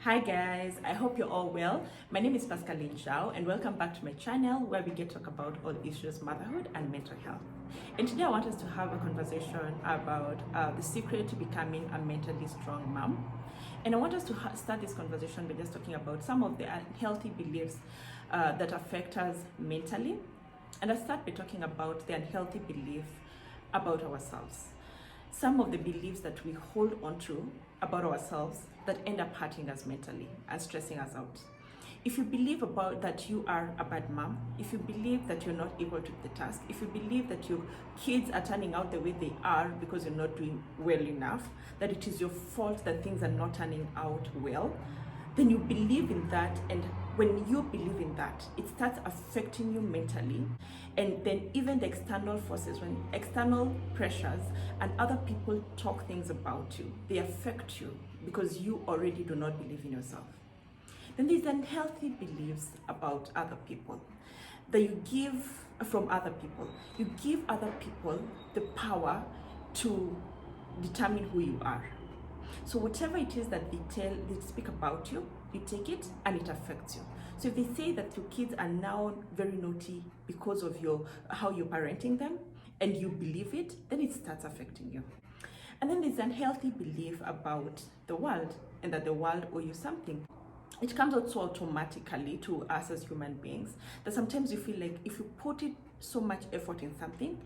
Hi guys, I hope you're all well. My name is Pasqueline and welcome back to my channel where we get to talk about all issues motherhood and mental health. And today I want us to have a conversation about the secret to becoming a mentally strong mom. And I want us to start this conversation by just talking about some of the unhealthy beliefs that affect us mentally. And I start by talking about the unhealthy belief about ourselves. Some of the beliefs that we hold on to about ourselves that end up hurting us mentally and stressing us out. If you believe about that you are a bad mom, if you believe that you're not equal to the task, if you believe that your kids are turning out the way they are because you're not doing well enough, that it is your fault that things are not turning out well, then you believe in that, and when you believe in that, it starts affecting you mentally. And then even the external forces, when external pressures and other people talk things about you, they affect you because you already do not believe in yourself. Then there's unhealthy beliefs about other people that you give from other people. You give other people the power to determine who you are. So whatever it is that they speak about you, you take it and it affects you. So if they say that your kids are now very naughty because of how you're parenting them, and you believe it, then it starts affecting you. And then there's unhealthy belief about the world and that the world owes you something. It comes out so automatically to us as human beings that sometimes you feel like if you put it so much effort in something,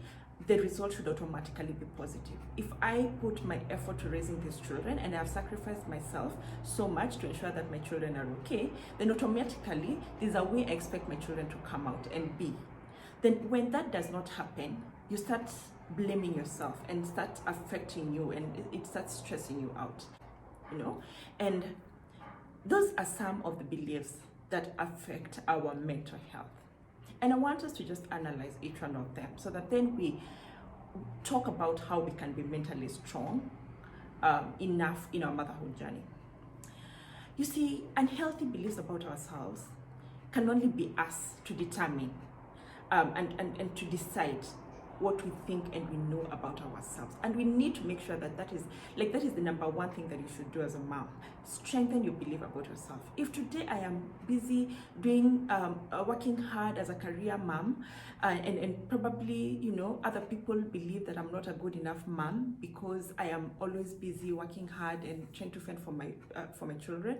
the result should automatically be positive. If I put my effort to raising these children and I have sacrificed myself so much to ensure that my children are okay, then automatically there's a way I expect my children to come out and be. Then when that does not happen, you start blaming yourself and start affecting you, and it starts stressing you out, And those are some of the beliefs that affect our mental health. And I want us to just analyze each one of them so that then we talk about how we can be mentally strong enough in our motherhood journey. You see, unhealthy beliefs about ourselves can only be us to determine and to decide what we think and we know about ourselves. And we need to make sure that is the number one thing that you should do as a mom. Strengthen your belief about yourself. If today I am busy doing working hard as a career mom, and probably other people believe that I'm not a good enough mom because I am always busy working hard and trying to fend for my children,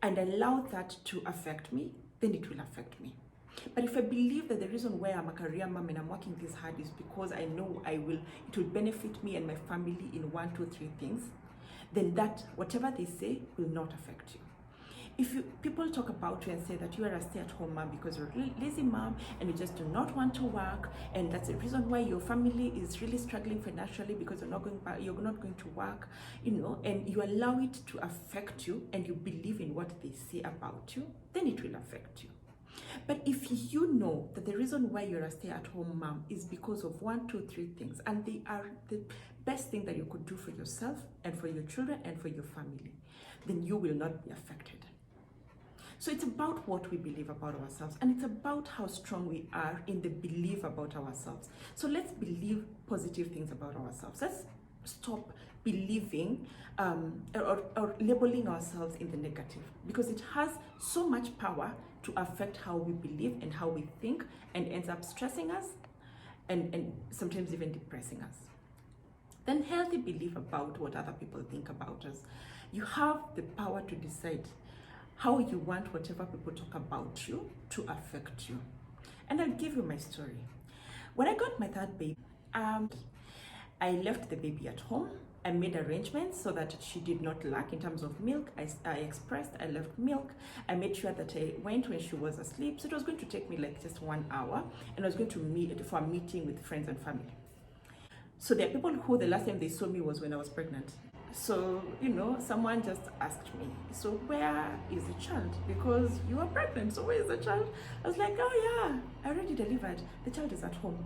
and allow that to affect me, then it will affect me. But if I believe that the reason why I'm a career mom and I'm working this hard is because I know it will benefit me and my family in 1, 2, 3 things, then that whatever they say will not affect you. If people talk about you and say that you are a stay-at-home mom because you're a lazy mom and you just do not want to work, and that's the reason why your family is really struggling financially because you're not going to work, and you allow it to affect you and you believe in what they say about you, then it will affect you. But if you know that the reason why you're a stay-at-home mom is because of 1, 2, 3 things, and they are the best thing that you could do for yourself and for your children and for your family, then you will not be affected. So it's about what we believe about ourselves, and it's about how strong we are in the belief about ourselves. So let's believe positive things about ourselves. Let's stop believing or labeling ourselves in the negative, because it has so much power to affect how we believe and how we think, and ends up stressing us and sometimes even depressing us. Then healthy belief about what other people think about us. You have the power to decide how you want whatever people talk about you to affect you. And I'll give you my story. When I got my third baby, I left the baby at home. I made arrangements so that she did not lack in terms of milk. I left milk. I made sure that I went when she was asleep. So it was going to take me like just 1 hour, and I was going to meet for a meeting with friends and family. So there are people who the last time they saw me was when I was pregnant. So, someone just asked me, so where is the child? Because you are pregnant, so where is the child? I was like, oh yeah, I already delivered. The child is at home.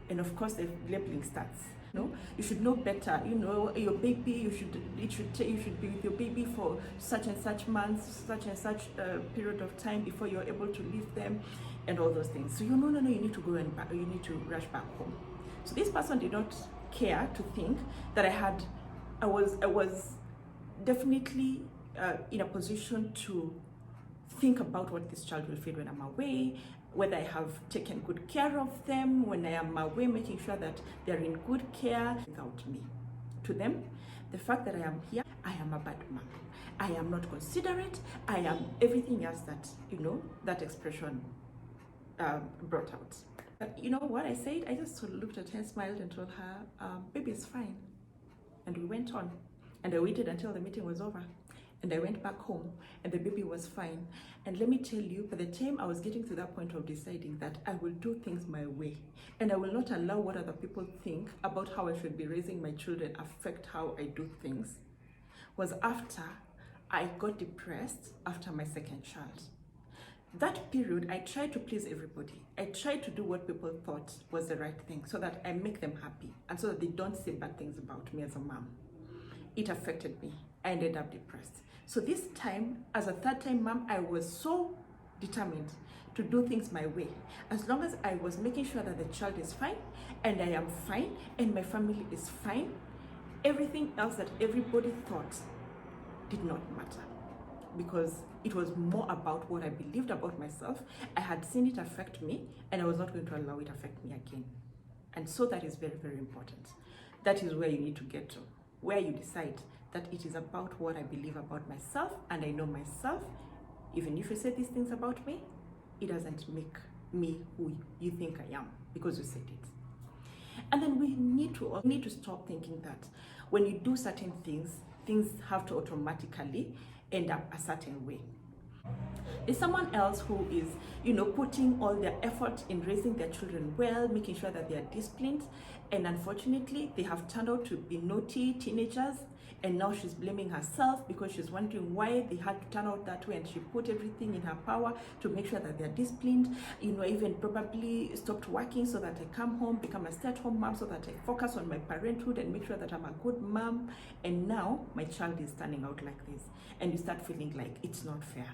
And of course the labeling starts. You should know better. Your baby, you should be with your baby for such and such months, such and such period of time before you're able to leave them, and all those things. So you need to go and you need to rush back home. So this person did not care to think that I was definitely in a position to think about what this child will feel when I'm away, whether I have taken good care of them when I am away, making sure that they're in good care without me. To them, the fact that I am here, I am a bad mom. I am not considerate. I am everything else that, that expression brought out. But you know what I said? I just sort of looked at her, smiled, and told her, baby, it's fine. And we went on. And I waited until the meeting was over. And I went back home, and the baby was fine. And let me tell you, by the time I was getting to that point of deciding that I will do things my way, and I will not allow what other people think about how I should be raising my children affect how I do things, was after I got depressed after my second child. That period, I tried to please everybody. I tried to do what people thought was the right thing so that I make them happy and so that they don't say bad things about me as a mom. It affected me. I ended up depressed. So this time, as a third-time mom, I was so determined to do things my way. As long as I was making sure that the child is fine, and I am fine, and my family is fine, everything else that everybody thought did not matter. Because it was more about what I believed about myself. I had seen it affect me, and I was not going to allow it affect me again. And so that is very, very important. That is where you need to get to, where you decide that it is about what I believe about myself, and I know myself. Even if you say these things about me, it doesn't make me who you think I am because you said it. And then we need to stop thinking that when you do certain things, things have to automatically end up a certain way. There's someone else who is, putting all their effort in raising their children well, making sure that they are disciplined, and unfortunately, they have turned out to be naughty teenagers, and now she's blaming herself because she's wondering why they had to turn out that way, and she put everything in her power to make sure that they're disciplined, even probably stopped working so that I come home, become a stay-at-home mom, so that I focus on my parenthood and make sure that I'm a good mom, and now my child is turning out like this, and you start feeling like it's not fair.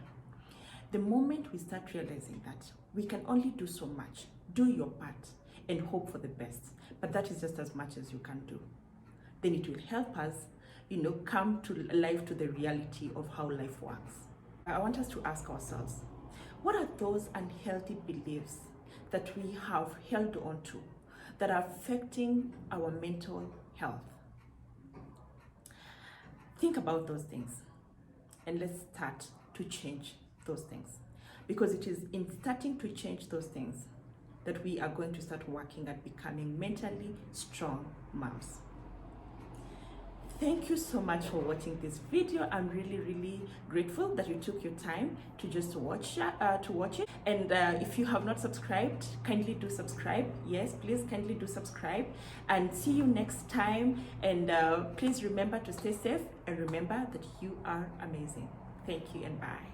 The moment we start realizing that we can only do so much, do your part and hope for the best, but that is just as much as you can do, then it will help us, come to life, to the reality of how life works. I want us to ask ourselves, what are those unhealthy beliefs that we have held on to that are affecting our mental health? Think about those things and let's start to change those things, because it is in starting to change those things that we are going to start working at becoming mentally strong moms. Thank you so much for watching this video. I'm really, really grateful that you took your time to just watch it. And if you have not subscribed, kindly do subscribe. Yes, please kindly do subscribe. And see you next time. And please remember to stay safe and remember that you are amazing. Thank you and bye.